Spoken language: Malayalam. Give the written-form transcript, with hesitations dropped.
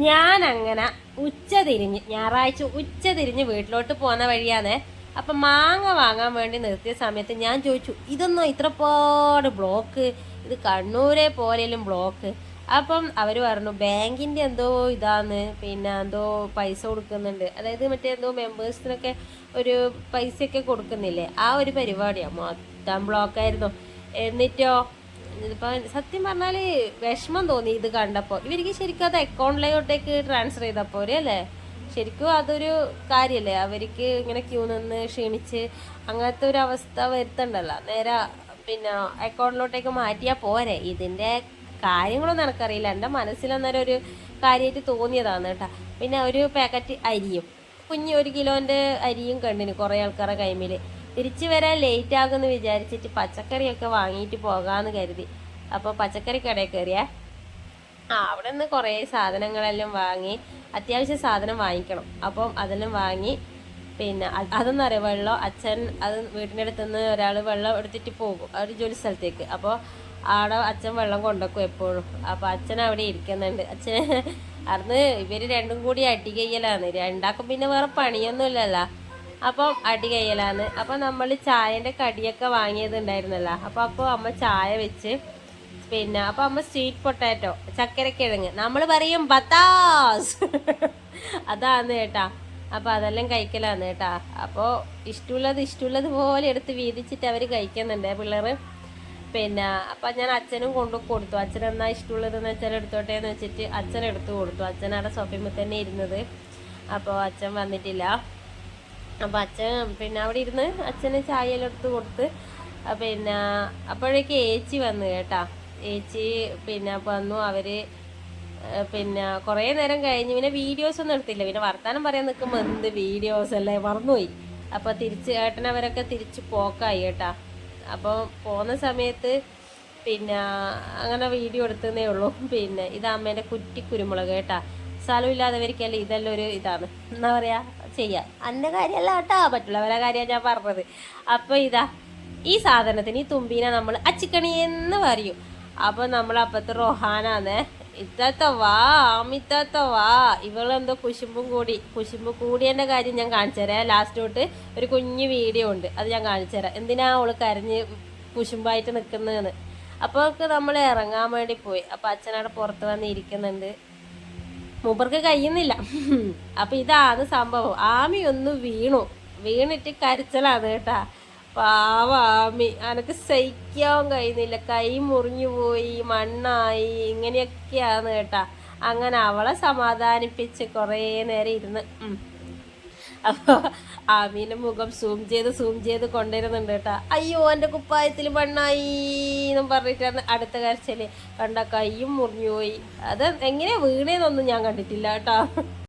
ഞാൻ അങ്ങനെ ഞായറാഴ്ച ഉച്ച തിരിഞ്ഞ് വീട്ടിലോട്ട് പോകുന്ന വഴിയാണേ. അപ്പൊ മാങ്ങ വാങ്ങാൻ വേണ്ടി നിർത്തിയ സമയത്ത് ഞാൻ ചോദിച്ചു, ഇതൊന്നോ ഇത്രപാട് ബ്ലോക്ക്, ഇത് കണ്ണൂരെ പോലെയും ബ്ലോക്ക്. അപ്പം അവര് പറഞ്ഞു ബാങ്കിന്റെ എന്തോ ഇതാന്ന്, പിന്നെ എന്തോ പൈസ കൊടുക്കുന്നുണ്ട്, അതായത് മറ്റേ എന്തോ മെമ്പേഴ്സിനൊക്കെ ഒരു പൈസയൊക്കെ കൊടുക്കുന്നില്ലേ, ആ ഒരു പരിപാടിയാണ്. മൊത്തം ബ്ലോക്കായിരുന്നു. എന്നിട്ടോ ഇപ്പം സത്യം പറഞ്ഞാൽ വിഷമം തോന്നി ഇത് കണ്ടപ്പോൾ. ഇവർക്ക് ശരിക്കും അത് അക്കൗണ്ടിലോട്ടേക്ക് ട്രാൻസ്ഫർ ചെയ്താൽ പോരെ അല്ലേ? ശരിക്കും അതൊരു കാര്യമല്ലേ? അവർക്ക് ഇങ്ങനെ ക്യൂ നിന്ന് ക്ഷീണിച്ച് അങ്ങനത്തെ ഒരു അവസ്ഥ വരുത്തണ്ടല്ലോ. നേരെ പിന്നെ അക്കൗണ്ടിലോട്ടേക്ക് മാറ്റിയാൽ പോരെ. ഇതിൻ്റെ കാര്യങ്ങളൊന്നും എനിക്കറിയില്ല. എൻ്റെ മനസ്സിലന്നേരം ഒരു കാര്യമായിട്ട് തോന്നിയതാണ് കേട്ടോ. പിന്നെ ഒരു പാക്കറ്റ് അരിയും, കുഞ്ഞ് 1 കിലോൻ്റെ അരിയും കണ്ടിന് കുറേ ആൾക്കാരുടെ കൈമിൽ. തിരിച്ചു വരാൻ ലേറ്റ് ആകുമെന്ന് വിചാരിച്ചിട്ട് പച്ചക്കറിയൊക്കെ വാങ്ങിയിട്ട് പോകാമെന്ന് കരുതി. അപ്പോൾ പച്ചക്കറി കടയിൽ കയറിയേ. അവിടെ നിന്ന് കുറേ സാധനങ്ങളെല്ലാം വാങ്ങി. അത്യാവശ്യം സാധനം വാങ്ങിക്കണം. അപ്പം അതെല്ലാം വാങ്ങി. പിന്നെ അതൊന്നും അറിയാം, വെള്ളം അച്ഛൻ അത് വീടിൻ്റെ അടുത്ത് നിന്ന് ഒരാൾ വെള്ളം എടുത്തിട്ട് പോകും ഒരു ജോലി സ്ഥലത്തേക്ക്. അപ്പോൾ അവിടെ അച്ഛൻ വെള്ളം കൊണ്ടുവെക്കും എപ്പോഴും. അപ്പോൾ അച്ഛൻ അവിടെ ഇരിക്കുന്നുണ്ട്. അച്ഛൻ അന്ന് ഇവർ രണ്ടും കൂടി അടി കയ്യലാണ്. രണ്ടാക്കും പിന്നെ വേറെ പണിയൊന്നുമില്ലല്ലോ. അപ്പം അടി കയ്യലാണ്. അപ്പം നമ്മൾ ചായൻ്റെ കടിയൊക്കെ വാങ്ങിയതുണ്ടായിരുന്നല്ലോ. അപ്പോൾ അമ്മ ചായ വെച്ച്. പിന്നെ അപ്പം അമ്മ സ്വീറ്റ് പൊട്ടാറ്റോ, ചക്കരക്കിഴങ്ങ്, നമ്മൾ പറയും ബത്താസ് അതാണ് കേട്ടാ. അപ്പോൾ അതെല്ലാം കഴിക്കലാന്ന് കേട്ടാ. അപ്പോൾ ഇഷ്ടമുള്ളത് പോലെ എടുത്ത് വീതിച്ചിട്ട് അവർ കഴിക്കുന്നുണ്ട് പിള്ളേർ. പിന്നെ അപ്പം ഞാൻ അച്ഛനും കൊണ്ടു കൊടുത്തു. അച്ഛൻ എന്നാ ഇഷ്ടമുള്ളതെന്ന് വെച്ചാൽ എടുത്തോട്ടെ എന്ന് വെച്ചിട്ട് അച്ഛൻ എടുത്തു കൊടുത്തു. അച്ഛനവിടെ സോഫയുമ്പോൾ തന്നെ ഇരുന്നത്. അപ്പോൾ അച്ഛൻ വന്നിട്ടില്ല. അപ്പോൾ അച്ഛൻ പിന്നെ അവിടെ ഇരുന്ന് അച്ഛന് ചായയെല്ലാം എടുത്ത് കൊടുത്ത്. പിന്നെ അപ്പോഴേക്ക് ഏച്ചി വന്നു കേട്ടാ. ഏച്ചി പിന്നെ വന്നു. അവർ പിന്നെ കുറേ നേരം കഴിഞ്ഞ് പിന്നെ വീഡിയോസ് ഒന്നും എടുത്തില്ല. പിന്നെ വർത്താനം പറയാൻ നിൽക്കുമ്പോൾ എന്ത് വീഡിയോസ് അല്ലേ, മറന്നുപോയി. അപ്പോൾ ഏട്ടനവരൊക്കെ തിരിച്ച് പോക്കായി കേട്ടാ. അപ്പോൾ പോകുന്ന സമയത്ത് പിന്നെ അങ്ങനെ വീഡിയോ എടുത്തതേ ഉള്ളൂ. പിന്നെ ഇത് അമ്മേൻ്റെ കുറ്റി കുരുമുളക് കേട്ടാ. സ്ഥലമില്ലാത്തവർക്കല്ലേ ഇതെല്ലാം ഒരു ഇതാണ്, എന്താ പറയുക, ചെയ്യാം. എൻ്റെ കാര്യമല്ല കേട്ടോ, മറ്റുള്ളവരുടെ കാര്യമാണ് ഞാൻ പറഞ്ഞത്. അപ്പോൾ ഈ സാധനത്തിന്, ഈ തുമ്പീനെ നമ്മൾ അച്ചിക്കണി എന്ന് പറയും. അപ്പോൾ നമ്മൾ അപ്പത്തെ റൊഹാനാന്നേ. ഇത്തത്തെ വാ ആമിത്തത്തെ വാ. ഇവളെന്തോ കുശുമ്പ് കൂടിയതിൻ്റെ കാര്യം ഞാൻ കാണിച്ചു തരാം. ലാസ്റ്റ് തൊട്ട് ഒരു കുഞ്ഞു വീഡിയോ ഉണ്ട്, അത് ഞാൻ കാണിച്ചു തരാം. എന്തിനാ അവൾ കരഞ്ഞ് കുശുമ്പായിട്ട് നിൽക്കുന്നതെന്ന്. അപ്പോൾ നമ്മൾ ഇറങ്ങാൻ വേണ്ടി പോയി. അപ്പോൾ അച്ഛനവിടെ പുറത്ത് വന്ന് ഇരിക്കുന്നുണ്ട്. മൂപ്പർക്ക് കഴിയുന്നില്ല. അപ്പം ഇതാണ് സംഭവം. ആമി ഒന്ന് വീണിട്ട് കരച്ചിലാണ് കേട്ടാ. പാവ ആമി, എനക്ക് സഹിക്കാൻ കഴിയുന്നില്ല. കൈ മുറിഞ്ഞു പോയി, മണ്ണായി, ഇങ്ങനെയൊക്കെയാണ് കേട്ടാ. അങ്ങനെ അവളെ സമാധാനിപ്പിച്ച് കുറേ നേരം ഇരുന്ന്. അപ്പോൾ ആമീൻ്റെ മുഖം സൂം ചെയ്ത് കൊണ്ടുവരുന്നുണ്ട് കേട്ടാ. അയ്യോ എൻ്റെ കുപ്പായത്തിൽ മണ്ണായി എന്നും പറഞ്ഞിട്ടാണ് അടുത്ത കരച്ചിൽ. കണ്ട കൈയും മുറിഞ്ഞു പോയി. അത് എങ്ങനെയാ വീണേന്നൊന്നും ഞാൻ കണ്ടിട്ടില്ല കേട്ടാ.